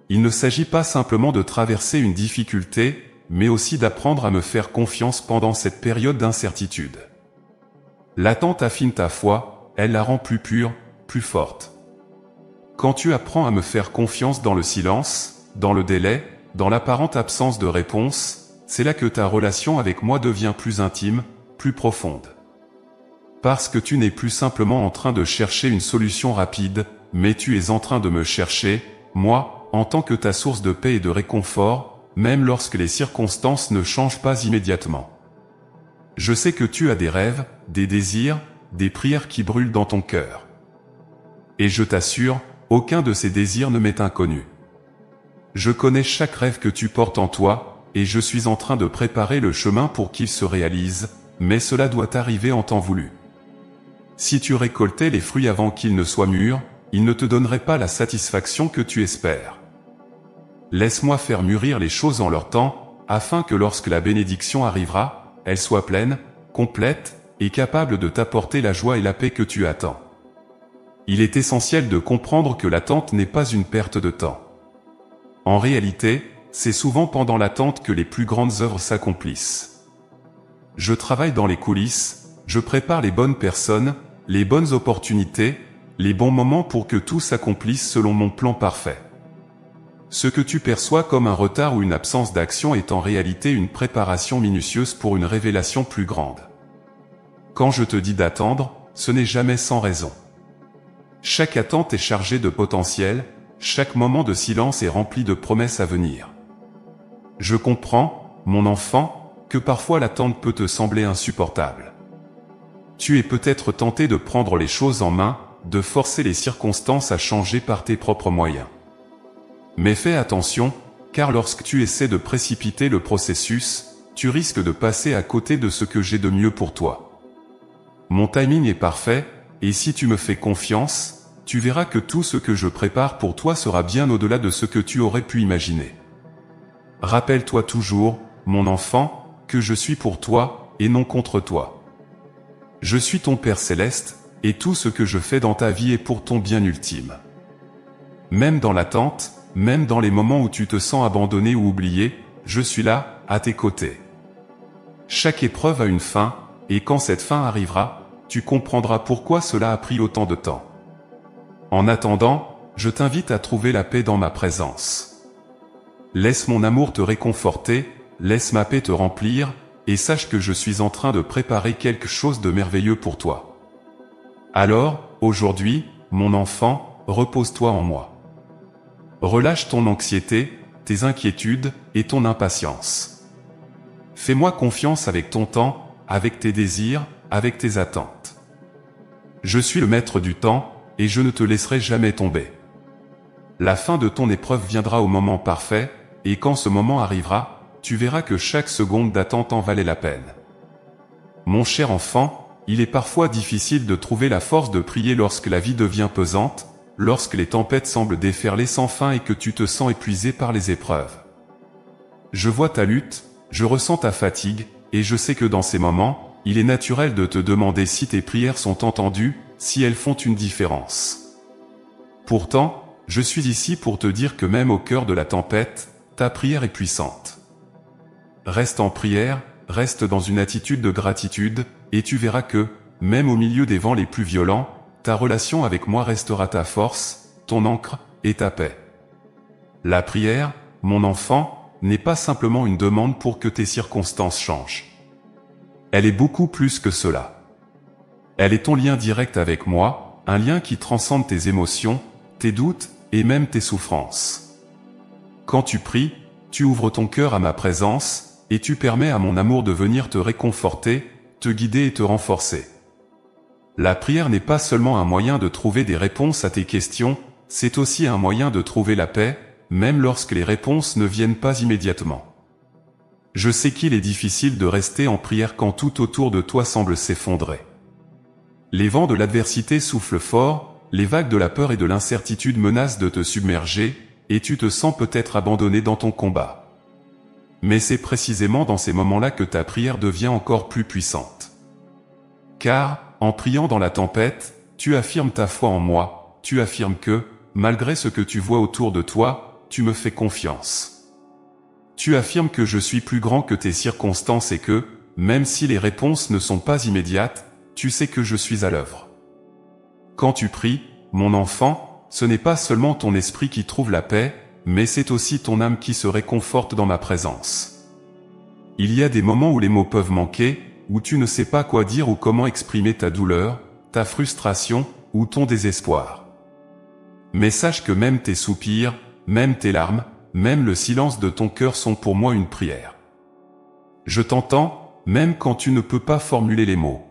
Il ne s'agit pas simplement de traverser une difficulté, mais aussi d'apprendre à me faire confiance pendant cette période d'incertitude. L'attente affine ta foi, elle la rend plus pure, plus forte. Quand tu apprends à me faire confiance dans le silence, dans le délai, dans l'apparente absence de réponse, c'est là que ta relation avec moi devient plus intime, plus profonde. Parce que tu n'es plus simplement en train de chercher une solution rapide, mais tu es en train de me chercher, moi, en tant que ta source de paix et de réconfort, même lorsque les circonstances ne changent pas immédiatement. Je sais que tu as des rêves, des désirs, des prières qui brûlent dans ton cœur. Et je t'assure, aucun de ces désirs ne m'est inconnu. Je connais chaque rêve que tu portes en toi, et je suis en train de préparer le chemin pour qu'il se réalise, mais cela doit arriver en temps voulu. Si tu récoltais les fruits avant qu'ils ne soient mûrs, ils ne te donneraient pas la satisfaction que tu espères. Laisse-moi faire mûrir les choses en leur temps, afin que lorsque la bénédiction arrivera, elle soit pleine, complète, et capable de t'apporter la joie et la paix que tu attends. Il est essentiel de comprendre que l'attente n'est pas une perte de temps. En réalité, c'est souvent pendant l'attente que les plus grandes œuvres s'accomplissent. Je travaille dans les coulisses, je prépare les bonnes personnes, les bonnes opportunités, les bons moments pour que tout s'accomplisse selon mon plan parfait. Ce que tu perçois comme un retard ou une absence d'action est en réalité une préparation minutieuse pour une révélation plus grande. Quand je te dis d'attendre, ce n'est jamais sans raison. Chaque attente est chargée de potentiel, chaque moment de silence est rempli de promesses à venir. Je comprends, mon enfant, que parfois l'attente peut te sembler insupportable. Tu es peut-être tenté de prendre les choses en main, de forcer les circonstances à changer par tes propres moyens. Mais fais attention, car lorsque tu essaies de précipiter le processus, tu risques de passer à côté de ce que j'ai de mieux pour toi. Mon timing est parfait, et si tu me fais confiance, tu verras que tout ce que je prépare pour toi sera bien au-delà de ce que tu aurais pu imaginer. Rappelle-toi toujours, mon enfant, que je suis pour toi, et non contre toi. Je suis ton Père Céleste, et tout ce que je fais dans ta vie est pour ton bien ultime. Même dans l'attente, même dans les moments où tu te sens abandonné ou oublié, je suis là, à tes côtés. Chaque épreuve a une fin, et quand cette fin arrivera, tu comprendras pourquoi cela a pris autant de temps. En attendant, je t'invite à trouver la paix dans ma présence. Laisse mon amour te réconforter, laisse ma paix te remplir, et sache que je suis en train de préparer quelque chose de merveilleux pour toi. Alors, aujourd'hui, mon enfant, repose-toi en moi. Relâche ton anxiété, tes inquiétudes et ton impatience. Fais-moi confiance avec ton temps, avec tes désirs, avec tes attentes. Je suis le maître du temps, et je ne te laisserai jamais tomber. La fin de ton épreuve viendra au moment parfait, et quand ce moment arrivera, tu verras que chaque seconde d'attente en valait la peine. Mon cher enfant, il est parfois difficile de trouver la force de prier lorsque la vie devient pesante, lorsque les tempêtes semblent déferler sans fin et que tu te sens épuisé par les épreuves. Je vois ta lutte, je ressens ta fatigue, et je sais que dans ces moments, il est naturel de te demander si tes prières sont entendues, si elles font une différence. Pourtant, je suis ici pour te dire que même au cœur de la tempête, ta prière est puissante. Reste en prière, reste dans une attitude de gratitude, et tu verras que, même au milieu des vents les plus violents, ta relation avec moi restera ta force, ton ancre, et ta paix. La prière, mon enfant, n'est pas simplement une demande pour que tes circonstances changent. Elle est beaucoup plus que cela. Elle est ton lien direct avec moi, un lien qui transcende tes émotions, tes doutes, et même tes souffrances. Quand tu pries, tu ouvres ton cœur à ma présence, et tu permets à mon amour de venir te réconforter, te guider et te renforcer. La prière n'est pas seulement un moyen de trouver des réponses à tes questions, c'est aussi un moyen de trouver la paix, même lorsque les réponses ne viennent pas immédiatement. Je sais qu'il est difficile de rester en prière quand tout autour de toi semble s'effondrer. Les vents de l'adversité soufflent fort, les vagues de la peur et de l'incertitude menacent de te submerger, et tu te sens peut-être abandonné dans ton combat. Mais c'est précisément dans ces moments-là que ta prière devient encore plus puissante. Car, en priant dans la tempête, tu affirmes ta foi en moi, tu affirmes que, malgré ce que tu vois autour de toi, tu me fais confiance. Tu affirmes que je suis plus grand que tes circonstances et que, même si les réponses ne sont pas immédiates, tu sais que je suis à l'œuvre. Quand tu pries, mon enfant, ce n'est pas seulement ton esprit qui trouve la paix, mais c'est aussi ton âme qui se réconforte dans ma présence. Il y a des moments où les mots peuvent manquer, où tu ne sais pas quoi dire ou comment exprimer ta douleur, ta frustration, ou ton désespoir. Mais sache que même tes soupirs, même tes larmes, même le silence de ton cœur sont pour moi une prière. Je t'entends, même quand tu ne peux pas formuler les mots.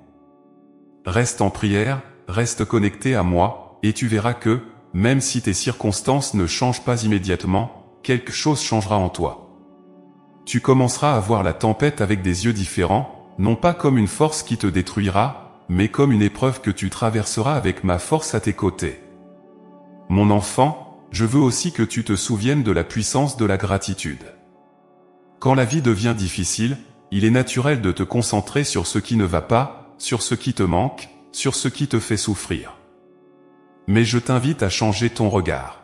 Reste en prière, reste connecté à moi, et tu verras que, même si tes circonstances ne changent pas immédiatement, quelque chose changera en toi. Tu commenceras à voir la tempête avec des yeux différents, non pas comme une force qui te détruira, mais comme une épreuve que tu traverseras avec ma force à tes côtés. Mon enfant, je veux aussi que tu te souviennes de la puissance de la gratitude. Quand la vie devient difficile, il est naturel de te concentrer sur ce qui ne va pas, sur ce qui te manque, sur ce qui te fait souffrir. Mais je t'invite à changer ton regard.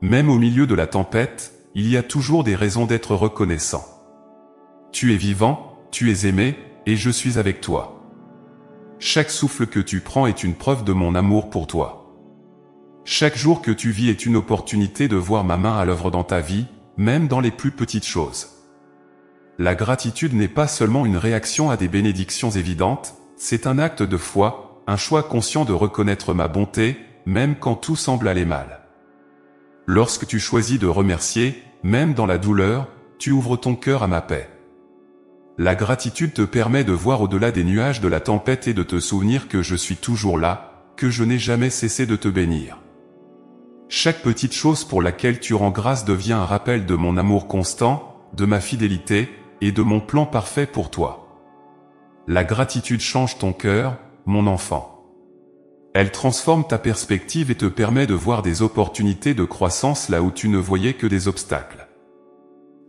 Même au milieu de la tempête, il y a toujours des raisons d'être reconnaissant. Tu es vivant, tu es aimé, et je suis avec toi. Chaque souffle que tu prends est une preuve de mon amour pour toi. Chaque jour que tu vis est une opportunité de voir ma main à l'œuvre dans ta vie, même dans les plus petites choses. La gratitude n'est pas seulement une réaction à des bénédictions évidentes, c'est un acte de foi, un choix conscient de reconnaître ma bonté, même quand tout semble aller mal. Lorsque tu choisis de remercier, même dans la douleur, tu ouvres ton cœur à ma paix. La gratitude te permet de voir au-delà des nuages de la tempête et de te souvenir que je suis toujours là, que je n'ai jamais cessé de te bénir. Chaque petite chose pour laquelle tu rends grâce devient un rappel de mon amour constant, de ma fidélité, et de mon plan parfait pour toi. La gratitude change ton cœur, mon enfant. Elle transforme ta perspective et te permet de voir des opportunités de croissance là où tu ne voyais que des obstacles.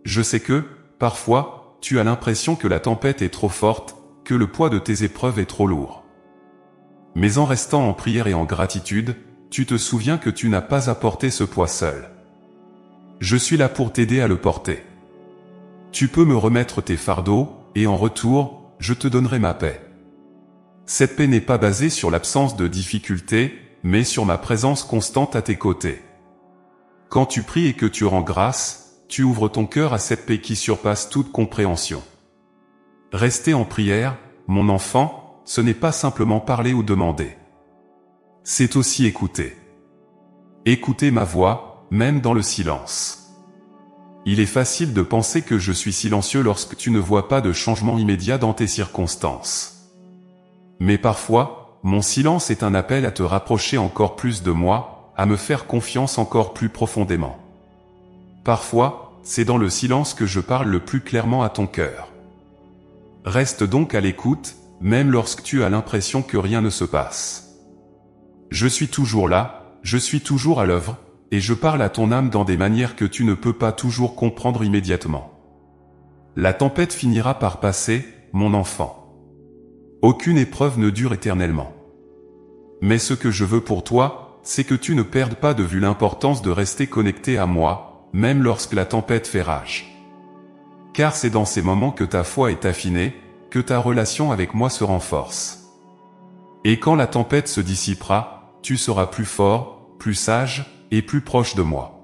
Je sais que, parfois, tu as l'impression que la tempête est trop forte, que le poids de tes épreuves est trop lourd. Mais en restant en prière et en gratitude, tu te souviens que tu n'as pas à porter ce poids seul. Je suis là pour t'aider à le porter. Tu peux me remettre tes fardeaux, et en retour, je te donnerai ma paix. Cette paix n'est pas basée sur l'absence de difficultés, mais sur ma présence constante à tes côtés. Quand tu pries et que tu rends grâce, tu ouvres ton cœur à cette paix qui surpasse toute compréhension. Rester en prière, mon enfant, ce n'est pas simplement parler ou demander. C'est aussi écouter. Écouter ma voix, même dans le silence. Il est facile de penser que je suis silencieux lorsque tu ne vois pas de changement immédiat dans tes circonstances. Mais parfois, mon silence est un appel à te rapprocher encore plus de moi, à me faire confiance encore plus profondément. Parfois, c'est dans le silence que je parle le plus clairement à ton cœur. Reste donc à l'écoute, même lorsque tu as l'impression que rien ne se passe. Je suis toujours là, je suis toujours à l'œuvre, et je parle à ton âme dans des manières que tu ne peux pas toujours comprendre immédiatement. La tempête finira par passer, mon enfant. Aucune épreuve ne dure éternellement. Mais ce que je veux pour toi, c'est que tu ne perdes pas de vue l'importance de rester connecté à moi, même lorsque la tempête fait rage. Car c'est dans ces moments que ta foi est affinée, que ta relation avec moi se renforce. Et quand la tempête se dissipera, tu seras plus fort, plus sage, et plus proche de moi.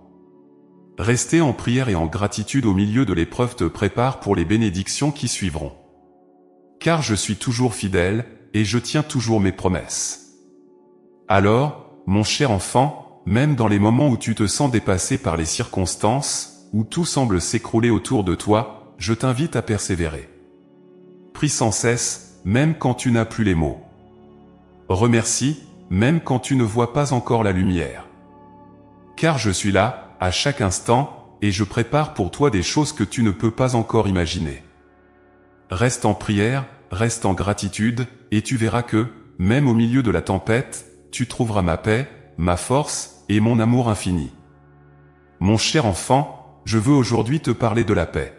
Rester en prière et en gratitude au milieu de l'épreuve te prépare pour les bénédictions qui suivront. Car je suis toujours fidèle, et je tiens toujours mes promesses. Alors, mon cher enfant, même dans les moments où tu te sens dépassé par les circonstances, où tout semble s'écrouler autour de toi, je t'invite à persévérer. Prie sans cesse, même quand tu n'as plus les mots. Remercie, même quand tu ne vois pas encore la lumière. Car je suis là, à chaque instant, et je prépare pour toi des choses que tu ne peux pas encore imaginer. Reste en prière, reste en gratitude, et tu verras que, même au milieu de la tempête, tu trouveras ma paix, ma force, et mon amour infini. Mon cher enfant, je veux aujourd'hui te parler de la paix.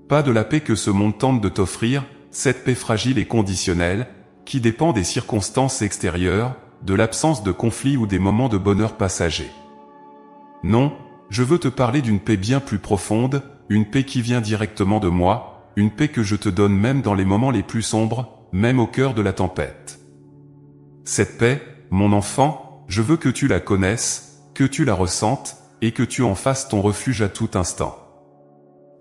Pas de la paix que ce monde tente de t'offrir, cette paix fragile et conditionnelle, qui dépend des circonstances extérieures, de l'absence de conflits ou des moments de bonheur passagers. Non, je veux te parler d'une paix bien plus profonde, une paix qui vient directement de moi, une paix que je te donne même dans les moments les plus sombres, même au cœur de la tempête. Cette paix, mon enfant, je veux que tu la connaisses, que tu la ressentes, et que tu en fasses ton refuge à tout instant.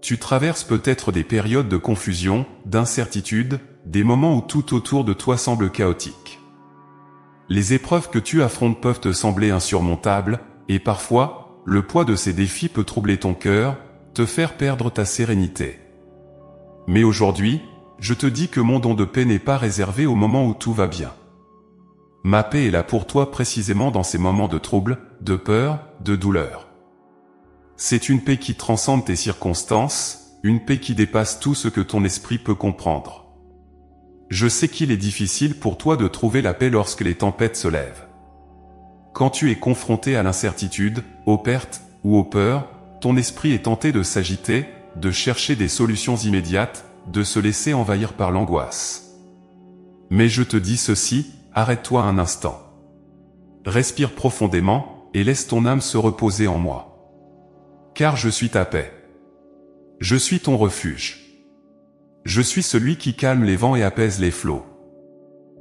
Tu traverses peut-être des périodes de confusion, d'incertitude, des moments où tout autour de toi semble chaotique. Les épreuves que tu affrontes peuvent te sembler insurmontables, et parfois, le poids de ces défis peut troubler ton cœur, te faire perdre ta sérénité. Mais aujourd'hui, je te dis que mon don de paix n'est pas réservé au moment où tout va bien. Ma paix est là pour toi précisément dans ces moments de trouble, de peur, de douleur. C'est une paix qui transcende tes circonstances, une paix qui dépasse tout ce que ton esprit peut comprendre. Je sais qu'il est difficile pour toi de trouver la paix lorsque les tempêtes se lèvent. Quand tu es confronté à l'incertitude, aux pertes ou aux peurs, ton esprit est tenté de s'agiter, de chercher des solutions immédiates, de se laisser envahir par l'angoisse. Mais je te dis ceci, arrête-toi un instant. Respire profondément, et laisse ton âme se reposer en moi. Car je suis ta paix. Je suis ton refuge. Je suis celui qui calme les vents et apaise les flots.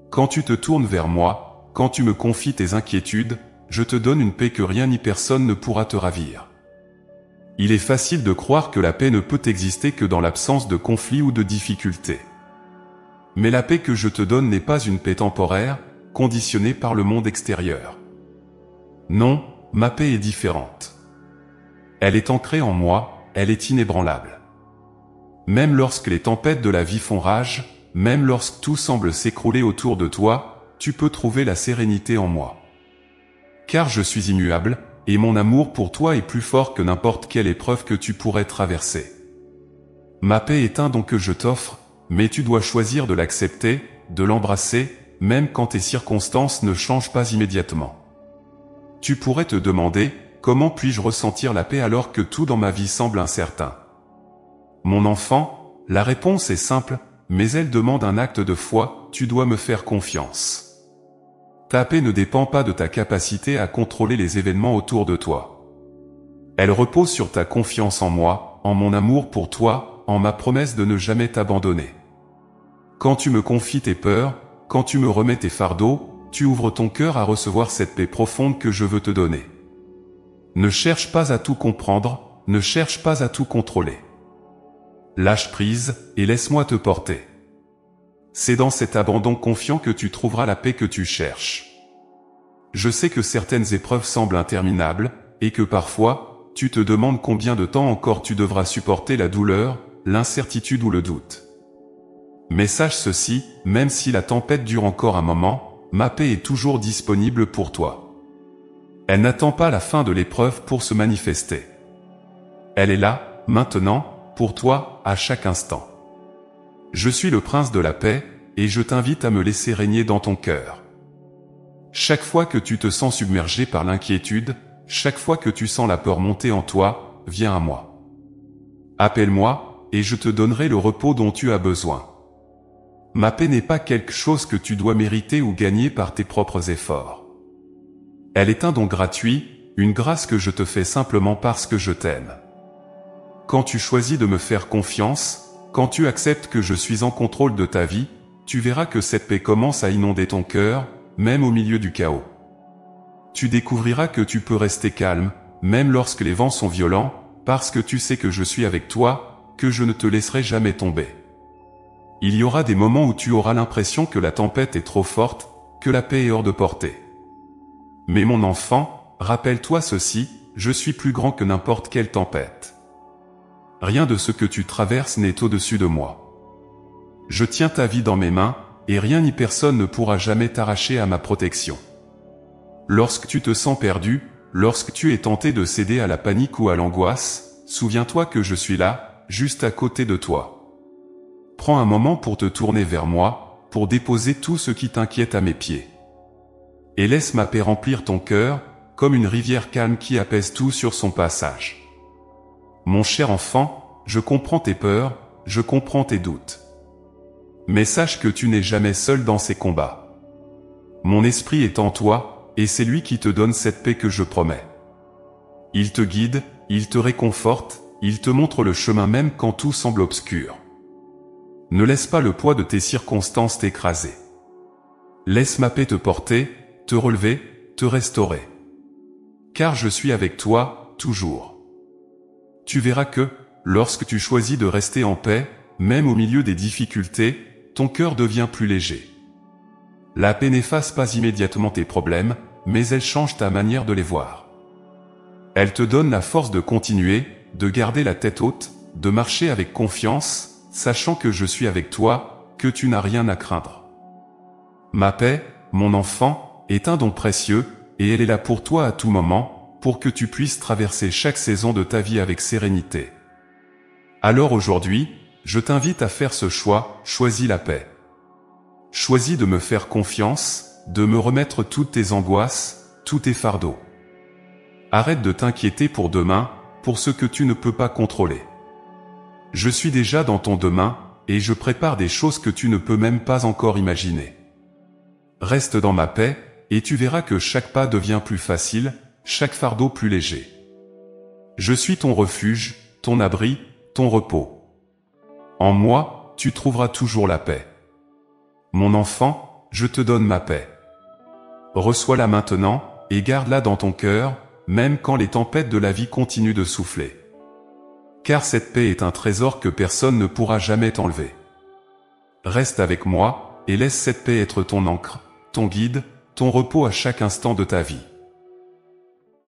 Quand tu te tournes vers moi, quand tu me confies tes inquiétudes, je te donne une paix que rien ni personne ne pourra te ravir. Il est facile de croire que la paix ne peut exister que dans l'absence de conflits ou de difficultés. Mais la paix que je te donne n'est pas une paix temporaire, conditionnée par le monde extérieur. Non, ma paix est différente. Elle est ancrée en moi, elle est inébranlable. Même lorsque les tempêtes de la vie font rage, même lorsque tout semble s'écrouler autour de toi, tu peux trouver la sérénité en moi. Car je suis immuable, et mon amour pour toi est plus fort que n'importe quelle épreuve que tu pourrais traverser. Ma paix est un don que je t'offre, mais tu dois choisir de l'accepter, de l'embrasser, même quand tes circonstances ne changent pas immédiatement. Tu pourrais te demander, comment puis-je ressentir la paix alors que tout dans ma vie semble incertain? Mon enfant, la réponse est simple, mais elle demande un acte de foi, tu dois me faire confiance. Ta paix ne dépend pas de ta capacité à contrôler les événements autour de toi. Elle repose sur ta confiance en moi, en mon amour pour toi, en ma promesse de ne jamais t'abandonner. Quand tu me confies tes peurs, quand tu me remets tes fardeaux, tu ouvres ton cœur à recevoir cette paix profonde que je veux te donner. Ne cherche pas à tout comprendre, ne cherche pas à tout contrôler. Lâche prise, et laisse-moi te porter. C'est dans cet abandon confiant que tu trouveras la paix que tu cherches. Je sais que certaines épreuves semblent interminables, et que parfois, tu te demandes combien de temps encore tu devras supporter la douleur, l'incertitude ou le doute. Mais sache ceci, même si la tempête dure encore un moment, ma paix est toujours disponible pour toi. Elle n'attend pas la fin de l'épreuve pour se manifester. Elle est là, maintenant, pour toi, à chaque instant. Je suis le prince de la paix, et je t'invite à me laisser régner dans ton cœur. Chaque fois que tu te sens submergé par l'inquiétude, chaque fois que tu sens la peur monter en toi, viens à moi. Appelle-moi, et je te donnerai le repos dont tu as besoin. Ma paix n'est pas quelque chose que tu dois mériter ou gagner par tes propres efforts. Elle est un don gratuit, une grâce que je te fais simplement parce que je t'aime. Quand tu choisis de me faire confiance, quand tu acceptes que je suis en contrôle de ta vie, tu verras que cette paix commence à inonder ton cœur, même au milieu du chaos. Tu découvriras que tu peux rester calme, même lorsque les vents sont violents, parce que tu sais que je suis avec toi, que je ne te laisserai jamais tomber. Il y aura des moments où tu auras l'impression que la tempête est trop forte, que la paix est hors de portée. Mais mon enfant, rappelle-toi ceci, je suis plus grand que n'importe quelle tempête. Rien de ce que tu traverses n'est au-dessus de moi. Je tiens ta vie dans mes mains, et rien ni personne ne pourra jamais t'arracher à ma protection. Lorsque tu te sens perdu, lorsque tu es tenté de céder à la panique ou à l'angoisse, souviens-toi que je suis là, juste à côté de toi. Prends un moment pour te tourner vers moi, pour déposer tout ce qui t'inquiète à mes pieds. Et laisse ma paix remplir ton cœur, comme une rivière calme qui apaise tout sur son passage. Mon cher enfant, je comprends tes peurs, je comprends tes doutes. Mais sache que tu n'es jamais seul dans ces combats. Mon esprit est en toi, et c'est lui qui te donne cette paix que je promets. Il te guide, il te réconforte, il te montre le chemin même quand tout semble obscur. Ne laisse pas le poids de tes circonstances t'écraser. Laisse ma paix te porter, te relever, te restaurer. Car je suis avec toi, toujours. Tu verras que, lorsque tu choisis de rester en paix, même au milieu des difficultés, ton cœur devient plus léger. La paix n'efface pas immédiatement tes problèmes, mais elle change ta manière de les voir. Elle te donne la force de continuer, de garder la tête haute, de marcher avec confiance, sachant que je suis avec toi, que tu n'as rien à craindre. Ma paix, mon enfant, est un don précieux, et elle est là pour toi à tout moment, pour que tu puisses traverser chaque saison de ta vie avec sérénité. Alors aujourd'hui, je t'invite à faire ce choix, choisis la paix. Choisis de me faire confiance, de me remettre toutes tes angoisses, tous tes fardeaux. Arrête de t'inquiéter pour demain, pour ce que tu ne peux pas contrôler. Je suis déjà dans ton demain, et je prépare des choses que tu ne peux même pas encore imaginer. Reste dans ma paix, et tu verras que chaque pas devient plus facile, chaque fardeau plus léger. Je suis ton refuge, ton abri, ton repos. En moi, tu trouveras toujours la paix. Mon enfant, je te donne ma paix. Reçois-la maintenant, et garde-la dans ton cœur, même quand les tempêtes de la vie continuent de souffler. Car cette paix est un trésor que personne ne pourra jamais t'enlever. Reste avec moi, et laisse cette paix être ton encre, ton guide, ton repos à chaque instant de ta vie.